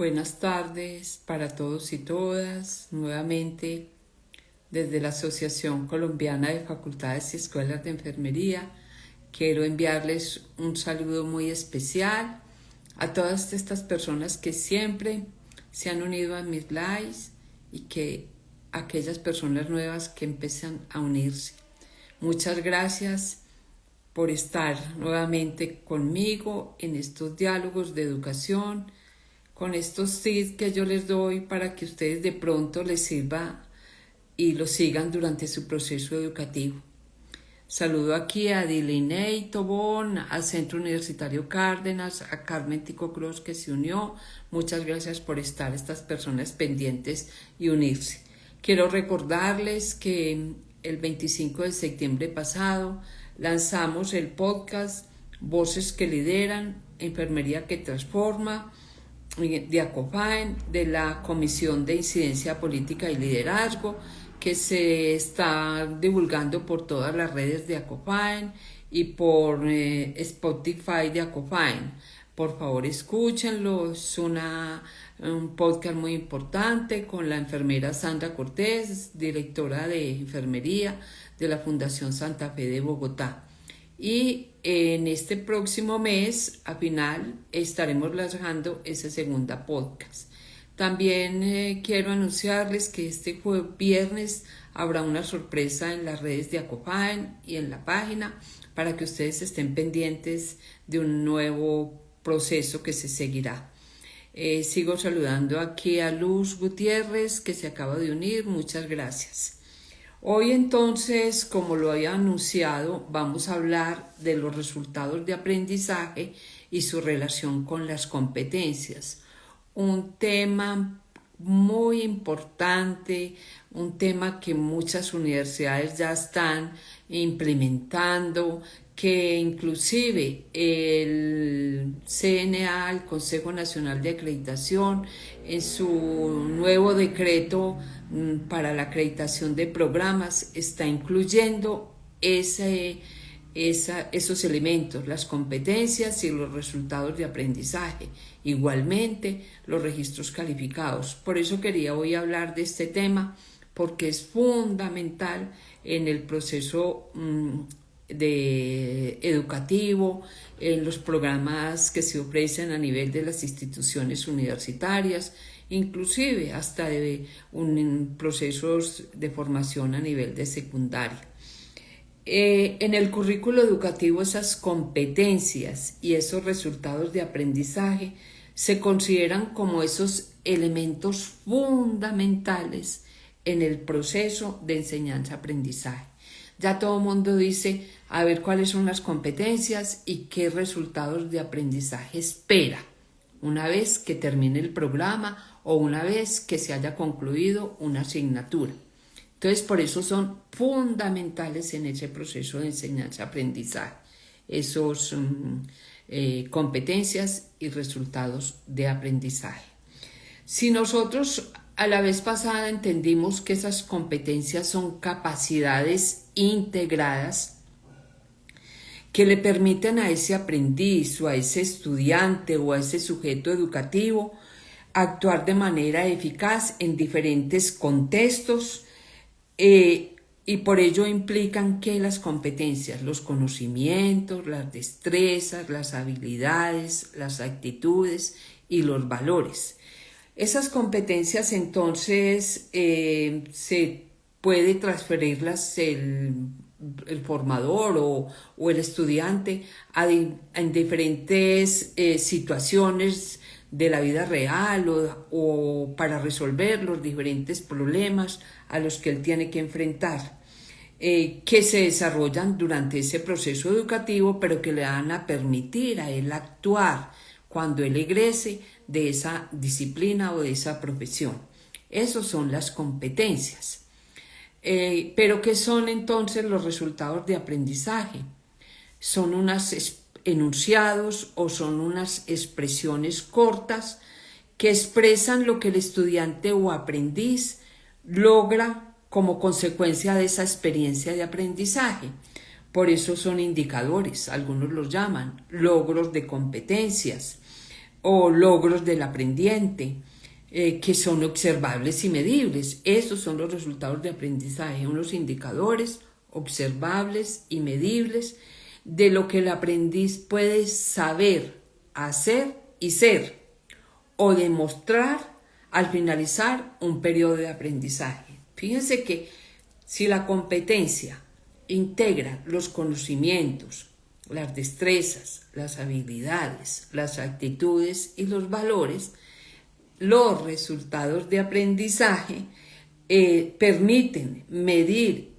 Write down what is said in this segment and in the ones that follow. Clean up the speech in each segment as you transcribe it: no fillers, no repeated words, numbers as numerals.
Buenas tardes para todos y todas. Nuevamente desde la Asociación Colombiana de Facultades y Escuelas de Enfermería quiero enviarles un saludo muy especial a todas estas personas que siempre se han unido a mis lives y que aquellas personas nuevas que empiezan a unirse. Muchas gracias por estar nuevamente conmigo en estos diálogos de educación, con estos tips que yo les doy para que ustedes de pronto les sirva y lo sigan durante su proceso educativo. Saludo aquí a Dilinei Tobón, al Centro Universitario Cárdenas, a Carmen Tico Cruz que se unió. Muchas gracias por estar estas personas pendientes y unirse. Quiero recordarles que el 25 de septiembre pasado lanzamos el podcast Voces que Lideran, Enfermería que Transforma, de ACOFAEN, de la Comisión de Incidencia Política y Liderazgo, que se está divulgando por todas las redes de ACOFAEN y por Spotify de ACOFAEN. Por favor, escúchenlo, es un podcast muy importante con la enfermera Sandra Cortés, directora de enfermería de la Fundación Santa Fe de Bogotá. Y en este próximo mes, a final, estaremos lanzando ese segundo podcast. También quiero anunciarles que este viernes habrá una sorpresa en las redes de ACOFAEN y en la página para que ustedes estén pendientes de un nuevo proceso que se seguirá. Sigo saludando aquí a Luz Gutiérrez, que se acaba de unir. Muchas gracias. Hoy entonces, como lo había anunciado, vamos a hablar de los resultados de aprendizaje y su relación con las competencias. Un tema muy importante, un tema que muchas universidades ya están implementando, que inclusive el CNA, el Consejo Nacional de Acreditación, en su nuevo decreto para la acreditación de programas, está incluyendo esos elementos, las competencias y los resultados de aprendizaje, igualmente los registros calificados. Por eso quería hoy hablar de este tema, porque es fundamental en el proceso educativo, en los programas que se ofrecen a nivel de las instituciones universitarias, inclusive hasta de procesos de formación a nivel de secundaria. En el currículo educativo, esas competencias y esos resultados de aprendizaje se consideran como esos elementos fundamentales en el proceso de enseñanza-aprendizaje. Ya todo el mundo dice a ver cuáles son las competencias y qué resultados de aprendizaje espera una vez que termine el programa o una vez que se haya concluido una asignatura. Entonces, por eso son fundamentales en ese proceso de enseñanza-aprendizaje, esos competencias y resultados de aprendizaje. Si nosotros a la vez pasada entendimos que esas competencias son capacidades integradas que le permiten a ese aprendiz o a ese estudiante o a ese sujeto educativo actuar de manera eficaz en diferentes contextos, y por ello implican que las competencias, los conocimientos, las destrezas, las habilidades, las actitudes y los valores. Esas competencias entonces se puede transferirlas el formador o el estudiante en diferentes situaciones de la vida real o para resolver los diferentes problemas a los que él tiene que enfrentar, que se desarrollan durante ese proceso educativo, pero que le van a permitir a él actuar cuando él egrese de esa disciplina o de esa profesión. Esas son las competencias. Pero ¿qué son entonces los resultados de aprendizaje? Son unos enunciados o son unas expresiones cortas que expresan lo que el estudiante o aprendiz logra como consecuencia de esa experiencia de aprendizaje. Por eso son indicadores, algunos los llaman logros de competencias. o logros del aprendiente, que son observables y medibles. Esos son los resultados de aprendizaje, unos indicadores observables y medibles de lo que el aprendiz puede saber, hacer y ser, o demostrar al finalizar un periodo de aprendizaje. Fíjense que si la competencia integra los conocimientos, las destrezas, las habilidades, las actitudes y los valores, los resultados de aprendizaje permiten medir,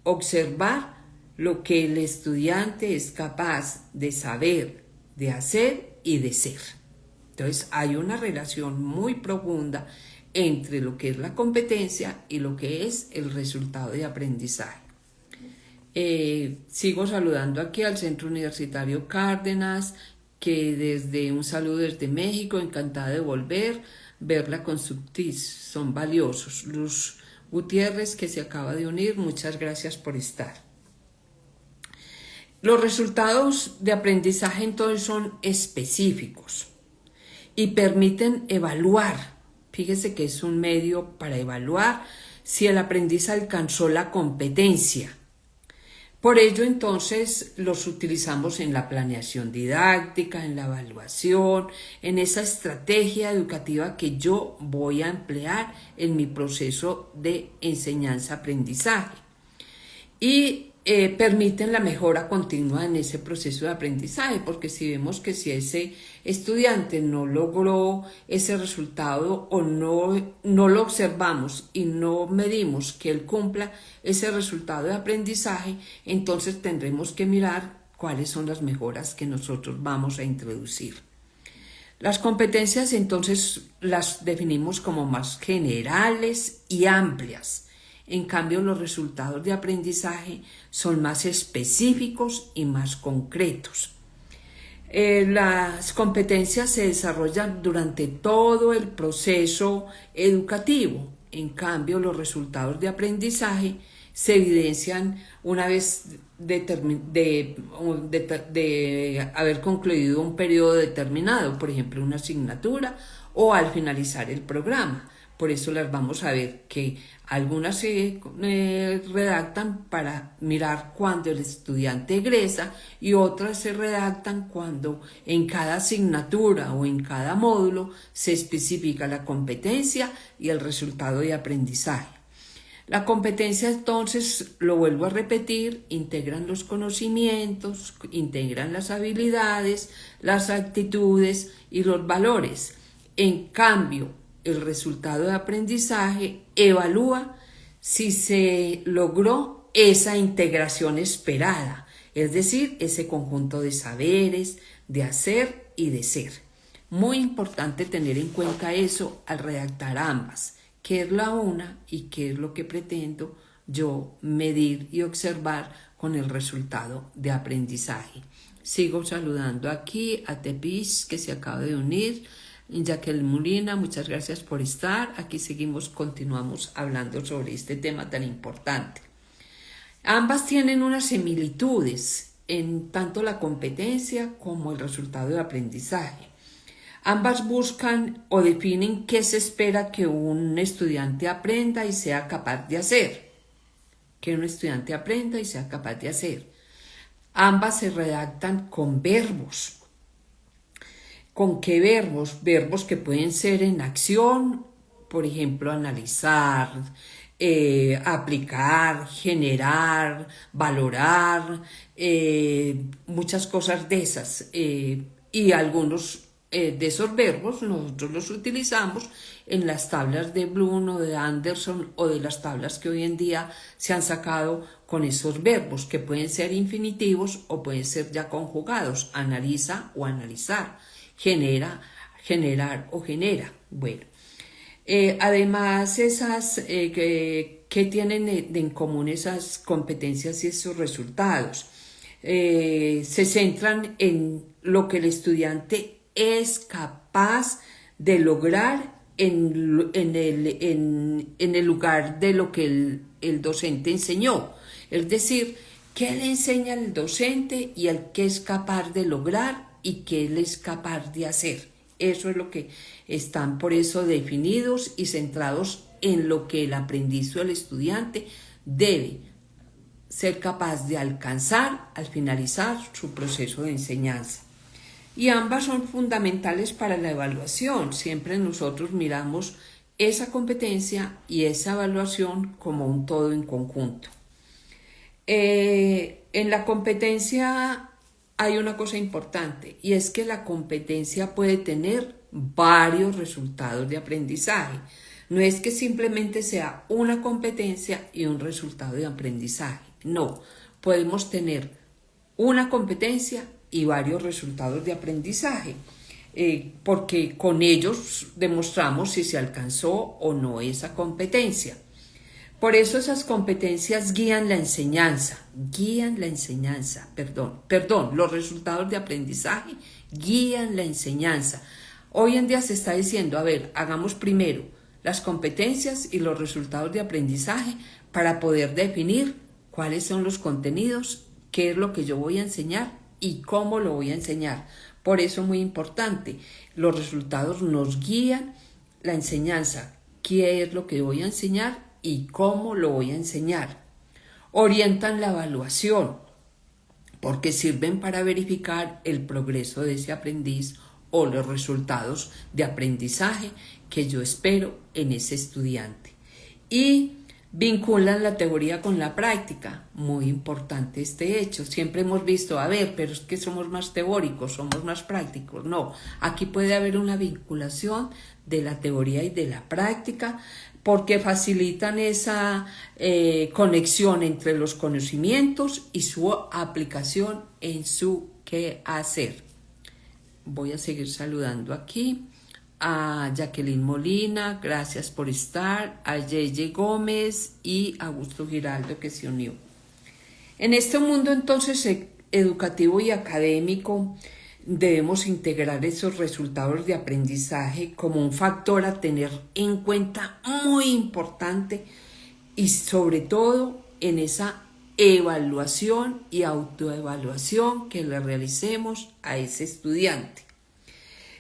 observar lo que el estudiante es capaz de saber, de hacer y de ser. Entonces hay una relación muy profunda entre lo que es la competencia y lo que es el resultado de aprendizaje. Sigo saludando aquí al Centro Universitario Cárdenas, que desde un saludo desde México, encantada de verla con subtis, son valiosos. Luz Gutiérrez, que se acaba de unir, muchas gracias por estar. Los resultados de aprendizaje entonces son específicos y permiten evaluar. Fíjese que es un medio para evaluar si el aprendiz alcanzó la competencia. Por ello, entonces, los utilizamos en la planeación didáctica, en la evaluación, en esa estrategia educativa que yo voy a emplear en mi proceso de enseñanza-aprendizaje. Y permiten la mejora continua en ese proceso de aprendizaje, porque si vemos que si ese estudiante no logró ese resultado o no lo observamos y no medimos que él cumpla ese resultado de aprendizaje, entonces tendremos que mirar cuáles son las mejoras que nosotros vamos a introducir. Las competencias entonces las definimos como más generales y amplias. En cambio, los resultados de aprendizaje son más específicos y más concretos. Las competencias se desarrollan durante todo el proceso educativo. En cambio, los resultados de aprendizaje se evidencian una vez de haber concluido un periodo determinado, por ejemplo, una asignatura o al finalizar el programa. Por eso las vamos a ver que algunas se redactan para mirar cuando el estudiante egresa y otras se redactan cuando en cada asignatura o en cada módulo se especifica la competencia y el resultado de aprendizaje. La competencia, entonces, lo vuelvo a repetir, integran los conocimientos, integran las habilidades, las actitudes y los valores. En cambio, el resultado de aprendizaje evalúa si se logró esa integración esperada, es decir, ese conjunto de saberes, de hacer y de ser. Muy importante tener en cuenta eso al redactar ambas, qué es la una y qué es lo que pretendo yo medir y observar con el resultado de aprendizaje. Sigo saludando aquí a Tepish, que se acaba de unir. Jacqueline Molina, muchas gracias por estar. Aquí continuamos hablando sobre este tema tan importante. Ambas tienen unas similitudes en tanto la competencia como el resultado de aprendizaje. Ambas buscan o definen qué se espera que un estudiante aprenda y sea capaz de hacer. Que un estudiante aprenda y sea capaz de hacer. Ambas se redactan con verbos. ¿Con qué verbos? Verbos que pueden ser en acción, por ejemplo, analizar, aplicar, generar, valorar, muchas cosas de esas. Y algunos de esos verbos nosotros los utilizamos en las tablas de Bloom o de Anderson o de las tablas que hoy en día se han sacado con esos verbos que pueden ser infinitivos o pueden ser ya conjugados, analiza o analizar. Genera, generar o genera. Bueno, además ¿qué tienen en común esas competencias y esos resultados? Se centran en lo que el estudiante es capaz de lograr en el lugar de lo que el docente enseñó. Es decir, ¿qué le enseña el docente y el qué es capaz de lograr y qué él es capaz de hacer? Eso es lo que están por eso definidos y centrados en lo que el aprendiz o el estudiante debe ser capaz de alcanzar al finalizar su proceso de enseñanza. Y ambas son fundamentales para la evaluación. Siempre nosotros miramos esa competencia y esa evaluación como un todo en conjunto. En la competencia hay una cosa importante, y es que la competencia puede tener varios resultados de aprendizaje. No es que simplemente sea una competencia y un resultado de aprendizaje. No, podemos tener una competencia y varios resultados de aprendizaje, porque con ellos demostramos si se alcanzó o no esa competencia. Por eso esas competencias guían la enseñanza, los resultados de aprendizaje guían la enseñanza. Hoy en día se está diciendo, a ver, hagamos primero las competencias y los resultados de aprendizaje para poder definir cuáles son los contenidos, qué es lo que yo voy a enseñar y cómo lo voy a enseñar. Por eso es muy importante, los resultados nos guían la enseñanza, qué es lo que voy a enseñar y cómo lo voy a enseñar. Orientan la evaluación, porque sirven para verificar el progreso de ese aprendiz o los resultados de aprendizaje que yo espero en ese estudiante. Y vinculan la teoría con la práctica. Muy importante este hecho. Siempre hemos visto, a ver, pero es que somos más teóricos, somos más prácticos. No, aquí puede haber una vinculación de la teoría y de la práctica, porque facilitan esa conexión entre los conocimientos y su aplicación en su quehacer. Voy a seguir saludando aquí a Jacqueline Molina, gracias por estar, a Yeye Gómez y a Augusto Giraldo que se unió. En este mundo entonces educativo y académico debemos integrar esos resultados de aprendizaje como un factor a tener en cuenta muy importante, y sobre todo en esa evaluación y autoevaluación que le realicemos a ese estudiante.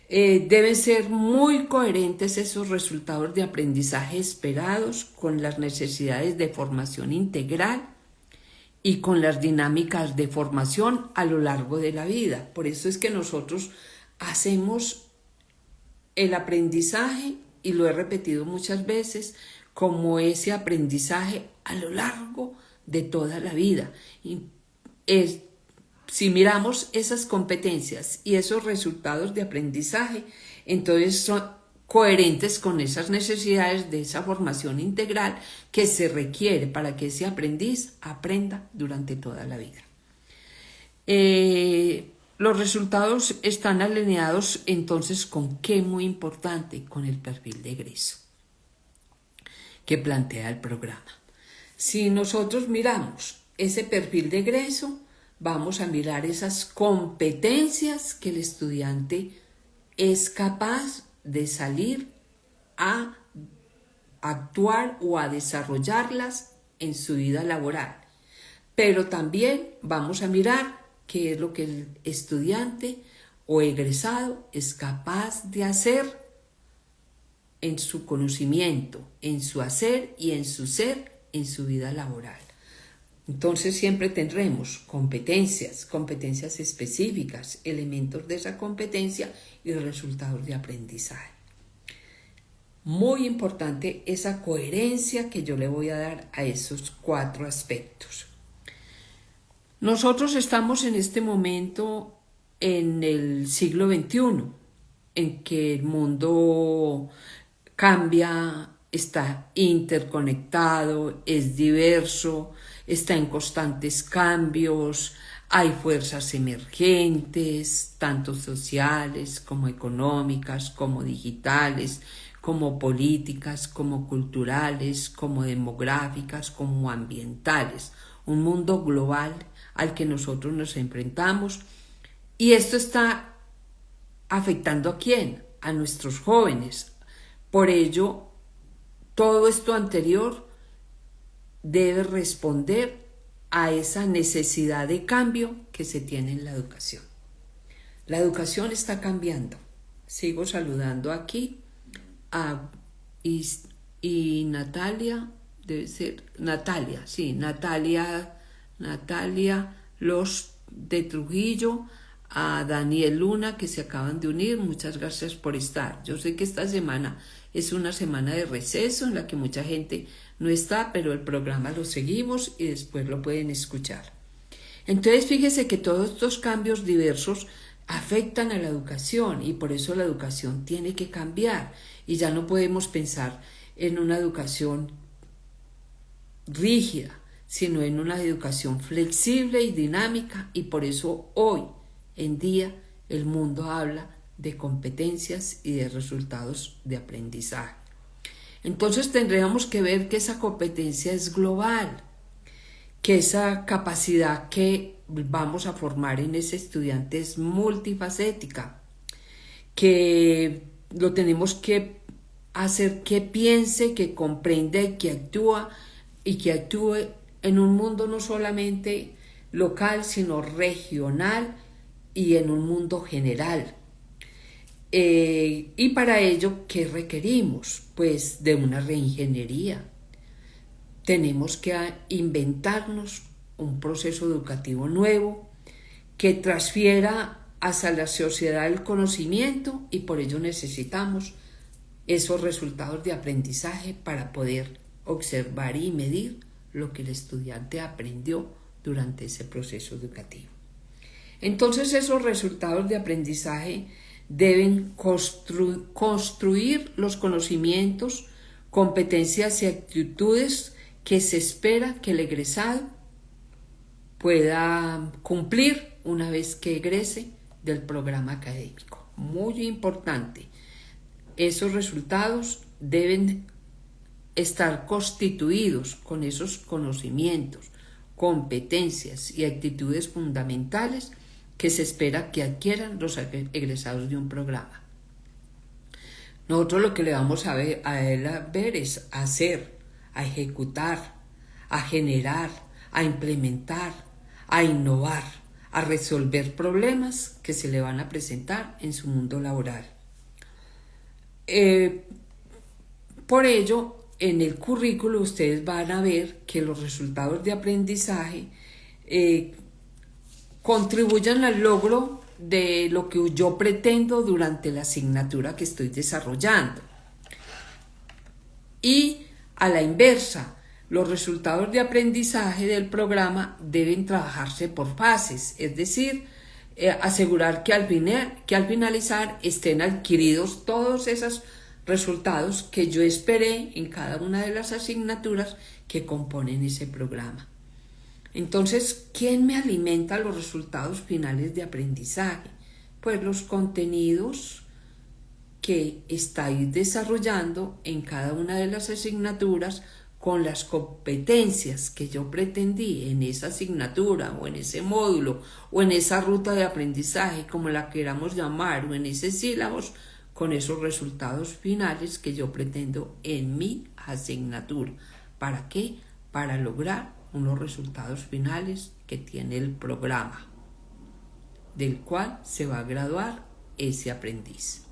Deben ser muy coherentes esos resultados de aprendizaje esperados con las necesidades de formación integral y con las dinámicas de formación a lo largo de la vida. Por eso es que nosotros hacemos el aprendizaje, y lo he repetido muchas veces, como ese aprendizaje a lo largo de toda la vida. Si miramos esas competencias y esos resultados de aprendizaje, entonces son coherentes con esas necesidades de esa formación integral que se requiere para que ese aprendiz aprenda durante toda la vida. Los resultados están alineados entonces con qué muy importante, con el perfil de egreso que plantea el programa. Si nosotros miramos ese perfil de egreso, vamos a mirar esas competencias que el estudiante es capaz de salir a actuar o a desarrollarlas en su vida laboral. Pero también vamos a mirar qué es lo que el estudiante o egresado es capaz de hacer en su conocimiento, en su hacer y en su ser en su vida laboral. Entonces siempre tendremos competencias específicas, elementos de esa competencia y resultados de aprendizaje. Muy importante esa coherencia que yo le voy a dar a esos 4 aspectos. Nosotros estamos en este momento en el siglo XXI, en que el mundo cambia, está interconectado, es diverso, está en constantes cambios, hay fuerzas emergentes, tanto sociales como económicas, como digitales, como políticas, como culturales, como demográficas, como ambientales. Un mundo global al que nosotros nos enfrentamos, y esto está afectando ¿a quién? A nuestros jóvenes. Por ello, todo esto anterior debe responder a esa necesidad de cambio que se tiene en la educación. La educación está cambiando, Sigo saludando aquí a y Natalia, debe ser Natalia, sí, Natalia Los de Trujillo, a Daniel Luna, que se acaban de unir. Muchas gracias por estar. Yo sé que esta semana es una semana de receso en la que mucha gente no está, pero el programa lo seguimos y después lo pueden escuchar. Entonces fíjese que todos estos cambios diversos afectan a la educación y por eso la educación tiene que cambiar y ya no podemos pensar en una educación rígida, sino en una educación flexible y dinámica, y por eso hoy en día el mundo habla de competencias y de resultados de aprendizaje. Entonces tendríamos que ver que esa competencia es global, que esa capacidad que vamos a formar en ese estudiante es multifacética, que lo tenemos que hacer que piense, que comprenda y que actúa, y que actúe en un mundo no solamente local, sino regional y en un mundo general. Y para ello, ¿qué requerimos? Pues de una reingeniería. Tenemos que inventarnos un proceso educativo nuevo que transfiera hacia la sociedad el conocimiento, y por ello necesitamos esos resultados de aprendizaje para poder observar y medir lo que el estudiante aprendió durante ese proceso educativo. Entonces esos resultados de aprendizaje deben construir los conocimientos, competencias y actitudes que se espera que el egresado pueda cumplir una vez que egrese del programa académico. Muy importante, esos resultados deben estar constituidos con esos conocimientos, competencias y actitudes fundamentales que se espera que adquieran los egresados de un programa. Nosotros lo que le vamos a ver es a hacer, a ejecutar, a generar, a implementar, a innovar, a resolver problemas que se le van a presentar en su mundo laboral. Por ello, en el currículo ustedes van a ver que los resultados de aprendizaje contribuyan al logro de lo que yo pretendo durante la asignatura que estoy desarrollando. Y a la inversa, los resultados de aprendizaje del programa deben trabajarse por fases, es decir, asegurar que al finalizar estén adquiridos todos esos resultados que yo esperé en cada una de las asignaturas que componen ese programa. Entonces, ¿quién me alimenta los resultados finales de aprendizaje? Pues los contenidos que estáis desarrollando en cada una de las asignaturas con las competencias que yo pretendí en esa asignatura o en ese módulo o en esa ruta de aprendizaje, como la queramos llamar, o en ese sílabos, con esos resultados finales que yo pretendo en mi asignatura. ¿Para qué? Para lograr unos resultados finales que tiene el programa, del cual se va a graduar ese aprendiz.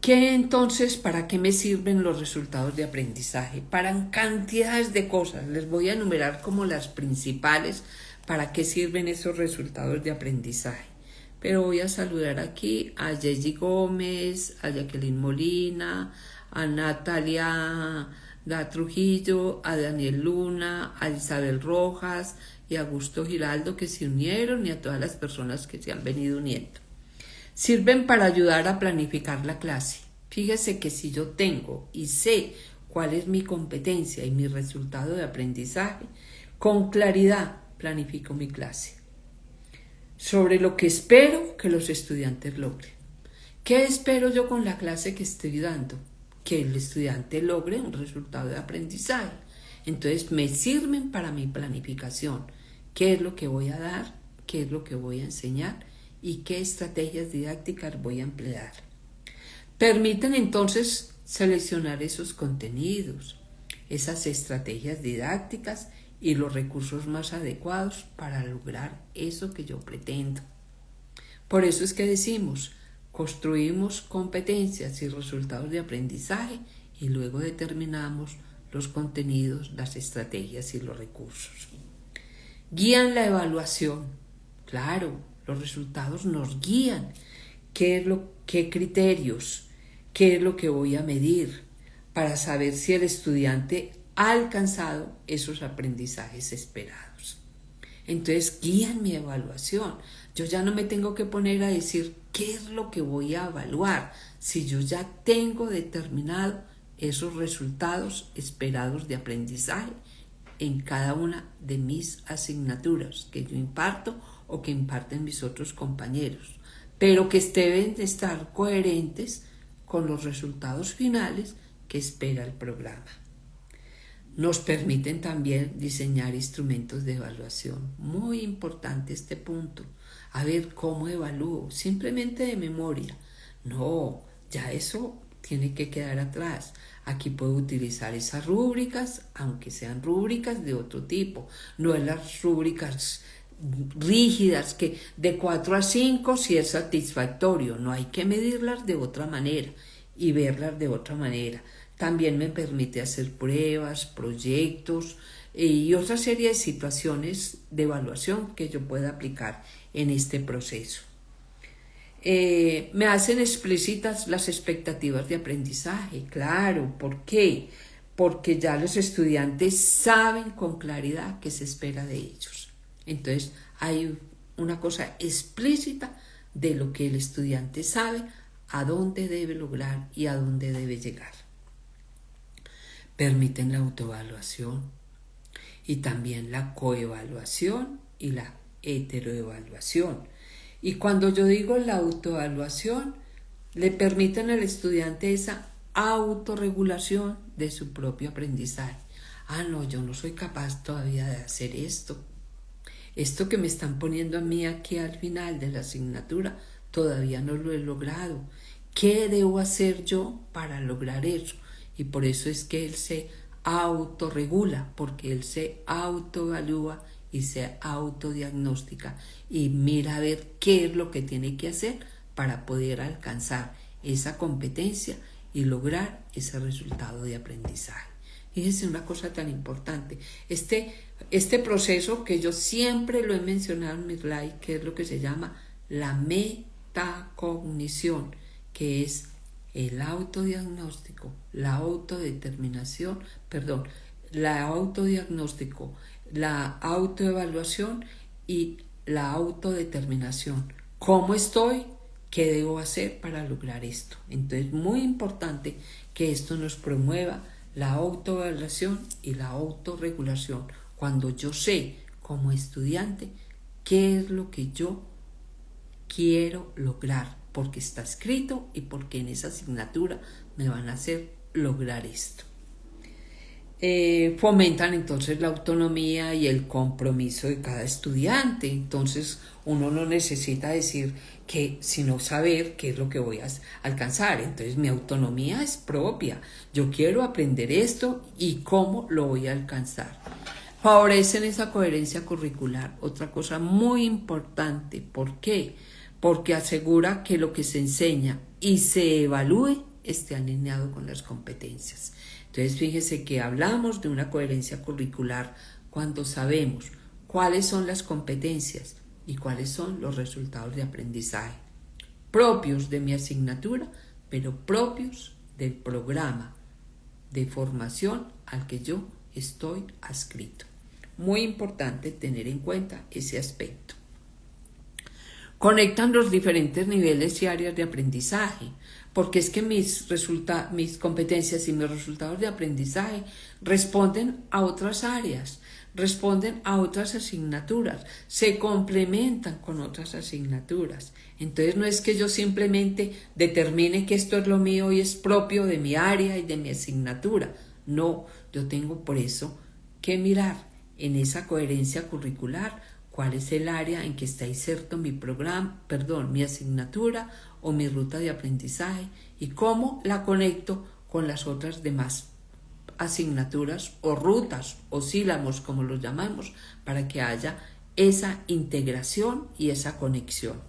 ¿Qué entonces, para qué me sirven los resultados de aprendizaje? Para cantidades de cosas. Les voy a enumerar como las principales para qué sirven esos resultados de aprendizaje. Pero voy a saludar aquí a Yeji Gómez, a Jacqueline Molina, a Natalia da Trujillo, a Daniel Luna, a Isabel Rojas y a Augusto Giraldo, que se unieron, y a todas las personas que se han venido uniendo. Sirven para ayudar a planificar la clase. Fíjese que si yo tengo y sé cuál es mi competencia y mi resultado de aprendizaje, con claridad planifico mi clase sobre lo que espero que los estudiantes logren. ¿Qué espero yo con la clase que estoy dando? Que el estudiante logre un resultado de aprendizaje. Entonces me sirven para mi planificación. ¿Qué es lo que voy a dar? ¿Qué es lo que voy a enseñar? ¿Y qué estrategias didácticas voy a emplear? Permiten entonces seleccionar esos contenidos, esas estrategias didácticas y los recursos más adecuados para lograr eso que yo pretendo. Por eso es que decimos, construimos competencias y resultados de aprendizaje y luego determinamos los contenidos, las estrategias y los recursos. Guían la evaluación. Claro, los resultados nos guían. ¿Qué criterios? ¿Qué es lo que voy a medir para saber si el estudiante ha alcanzado esos aprendizajes esperados? Entonces, guían mi evaluación. Yo ya no me tengo que poner a decir qué es lo que voy a evaluar, si yo ya tengo determinado esos resultados esperados de aprendizaje en cada una de mis asignaturas que yo imparto o que imparten mis otros compañeros, pero que deben de estar coherentes con los resultados finales que espera el programa. Nos permiten también diseñar instrumentos de evaluación. Muy importante este punto. A ver, ¿cómo evalúo? Simplemente de memoria. No, ya eso tiene que quedar atrás. Aquí puedo utilizar esas rúbricas, aunque sean rúbricas de otro tipo. No es las rúbricas rígidas que de 4 a 5 si es satisfactorio. No, hay que medirlas de otra manera y verlas de otra manera. También me permite hacer pruebas, proyectos y otra serie de situaciones de evaluación que yo pueda aplicar en este proceso. Me hacen explícitas las expectativas de aprendizaje. Claro, ¿por qué? Porque ya los estudiantes saben con claridad qué se espera de ellos. Entonces hay una cosa explícita de lo que el estudiante sabe, a dónde debe lograr y a dónde debe llegar. Permiten la autoevaluación y también la coevaluación y la heteroevaluación. Y cuando yo digo la autoevaluación, le permiten al estudiante esa autorregulación de su propio aprendizaje. Ah, no, yo no soy capaz todavía de hacer esto. Esto que me están poniendo a mí aquí al final de la asignatura, todavía no lo he logrado. ¿Qué debo hacer yo para lograr eso? Y por eso es que él se autorregula, porque él se autoevalúa y se autodiagnostica y mira a ver qué es lo que tiene que hacer para poder alcanzar esa competencia y lograr ese resultado de aprendizaje. Fíjense una cosa tan importante. Este proceso que yo siempre lo he mencionado en mi slide, que es lo que se llama la metacognición, que es el autodiagnóstico, la autodeterminación, la autodiagnóstico, la autoevaluación y la autodeterminación. ¿Cómo estoy? ¿Qué debo hacer para lograr esto? Entonces, muy importante que esto nos promueva la autoevaluación y la autorregulación. Cuando yo sé como estudiante qué es lo que yo quiero lograr, porque está escrito y porque en esa asignatura me van a hacer lograr esto. Fomentan entonces la autonomía y el compromiso de cada estudiante. Entonces uno no necesita decir que, sino saber qué es lo que voy a alcanzar. Entonces mi autonomía es propia. Yo quiero aprender esto y cómo lo voy a alcanzar. Favorecen esa coherencia curricular. Otra cosa muy importante. ¿Por qué? Porque asegura que lo que se enseña y se evalúe esté alineado con las competencias. Entonces, fíjese que hablamos de una coherencia curricular cuando sabemos cuáles son las competencias y cuáles son los resultados de aprendizaje propios de mi asignatura, pero propios del programa de formación al que yo estoy adscrito. Muy importante tener en cuenta ese aspecto. Conectan los diferentes niveles y áreas de aprendizaje, porque es que mis competencias y mis resultados de aprendizaje responden a otras áreas, responden a otras asignaturas, se complementan con otras asignaturas. Entonces no es que yo simplemente determine que esto es lo mío y es propio de mi área y de mi asignatura. No, yo tengo por eso que mirar en esa coherencia curricular cuál es el área en que está inserto mi asignatura o mi ruta de aprendizaje y cómo la conecto con las otras demás asignaturas o rutas o sílabos, como los llamamos, para que haya esa integración y esa conexión.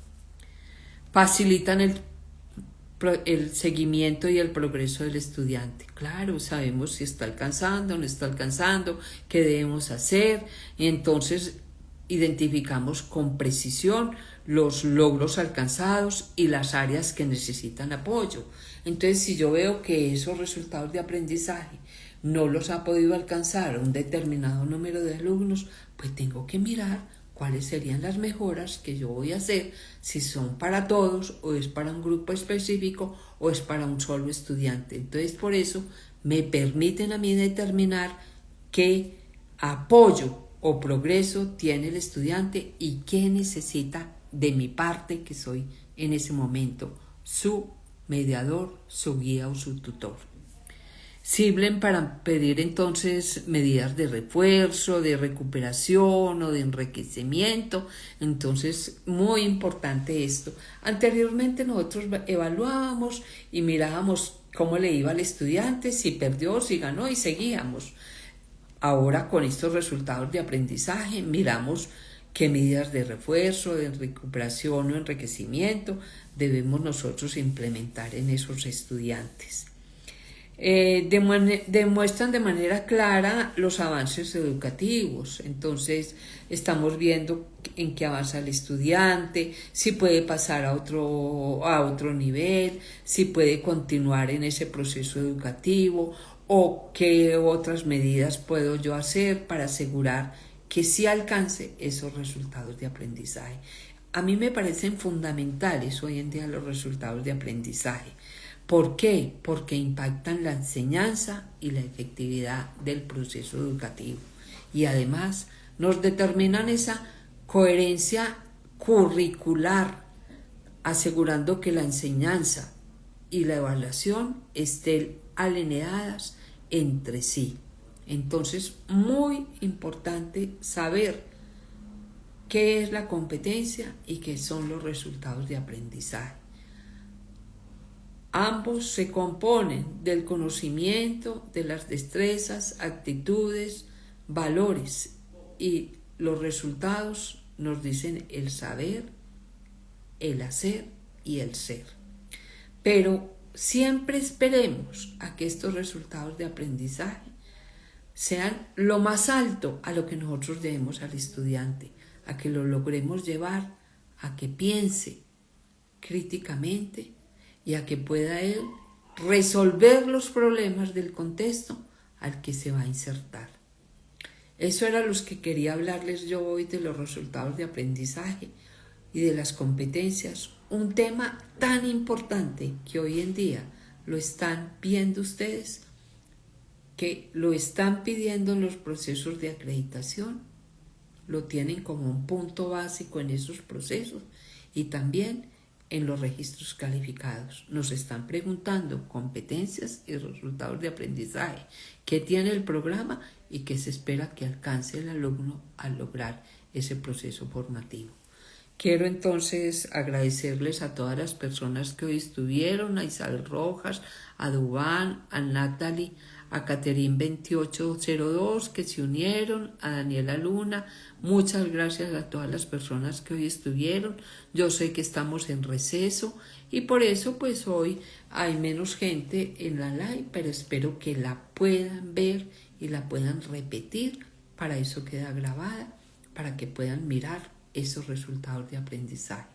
facilitan el seguimiento y el progreso del estudiante. Claro, sabemos si está alcanzando, no está alcanzando, qué debemos hacer, y entonces identificamos con precisión los logros alcanzados y las áreas que necesitan apoyo. Entonces, si yo veo que esos resultados de aprendizaje no los ha podido alcanzar un determinado número de alumnos, pues tengo que mirar cuáles serían las mejoras que yo voy a hacer, si son para todos o es para un grupo específico o es para un solo estudiante. Entonces, por eso me permiten a mí determinar qué apoyo o progreso tiene el estudiante y qué necesita de mi parte, que soy en ese momento su mediador, su guía o su tutor. Sirven para pedir entonces medidas de refuerzo, de recuperación o de enriquecimiento. Entonces, muy importante esto. Anteriormente nosotros evaluábamos y mirábamos cómo le iba al estudiante, si perdió, si ganó y seguíamos. Ahora con estos resultados de aprendizaje miramos qué medidas de refuerzo, de recuperación o enriquecimiento debemos nosotros implementar en esos estudiantes. Demuestran de manera clara los avances educativos. Entonces estamos viendo en qué avanza el estudiante, si puede pasar a otro nivel, si puede continuar en ese proceso educativo o qué otras medidas puedo yo hacer para asegurar que sí alcance esos resultados de aprendizaje. A mí me parecen fundamentales hoy en día los resultados de aprendizaje. ¿Por qué? Porque impactan la enseñanza y la efectividad del proceso educativo y además nos determinan esa coherencia curricular, asegurando que la enseñanza y la evaluación estén alineadas entre sí. Entonces, muy importante saber qué es la competencia y qué son los resultados de aprendizaje. Ambos se componen del conocimiento, de las destrezas, actitudes, valores, y los resultados nos dicen el saber, el hacer y el ser. Pero siempre esperemos a que estos resultados de aprendizaje sean lo más alto a lo que nosotros debemos al estudiante, a que lo logremos llevar a que piense críticamente y a que pueda él resolver los problemas del contexto al que se va a insertar. Eso era lo que quería hablarles yo hoy, de los resultados de aprendizaje y de las competencias, un tema tan importante que hoy en día lo están viendo ustedes, que lo están pidiendo en los procesos de acreditación, lo tienen como un punto básico en esos procesos y también en los registros calificados. Nos están preguntando competencias y resultados de aprendizaje, qué tiene el programa y qué se espera que alcance el alumno al lograr ese proceso formativo. Quiero entonces agradecerles a todas las personas que hoy estuvieron, a Isabel Rojas, a Dubán, a Natalie, a Caterine 2802 que se unieron, a Daniela Luna. Muchas gracias a todas las personas que hoy estuvieron. Yo sé que estamos en receso y por eso pues hoy hay menos gente en la live, pero espero que la puedan ver y la puedan repetir. Para eso queda grabada, para que puedan mirar esos resultados de aprendizaje.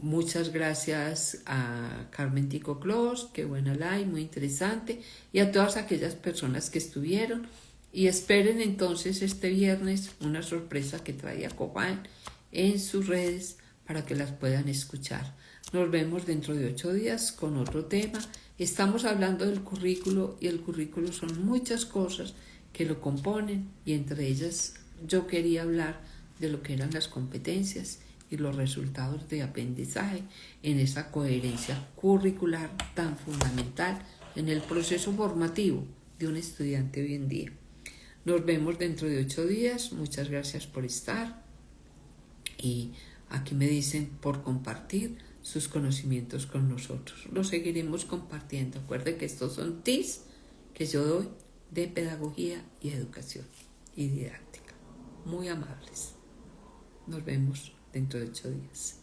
Muchas gracias a Carmen Tico Clos, qué buena live, muy interesante, y a todas aquellas personas que estuvieron. Y esperen entonces este viernes una sorpresa que traía Cobán en sus redes para que las puedan escuchar. Nos vemos dentro de 8 días con otro tema. Estamos hablando del currículo y el currículo son muchas cosas que lo componen y entre ellas yo quería hablar de lo que eran las competencias y los resultados de aprendizaje en esa coherencia curricular tan fundamental en el proceso formativo de un estudiante hoy en día. Nos vemos dentro de 8 días. Muchas gracias por estar. Y aquí me dicen por compartir sus conocimientos con nosotros. Los seguiremos compartiendo. Recuerden que estos son tips que yo doy de pedagogía y educación y didáctica. Muy amables. Nos vemos dentro de 8 días.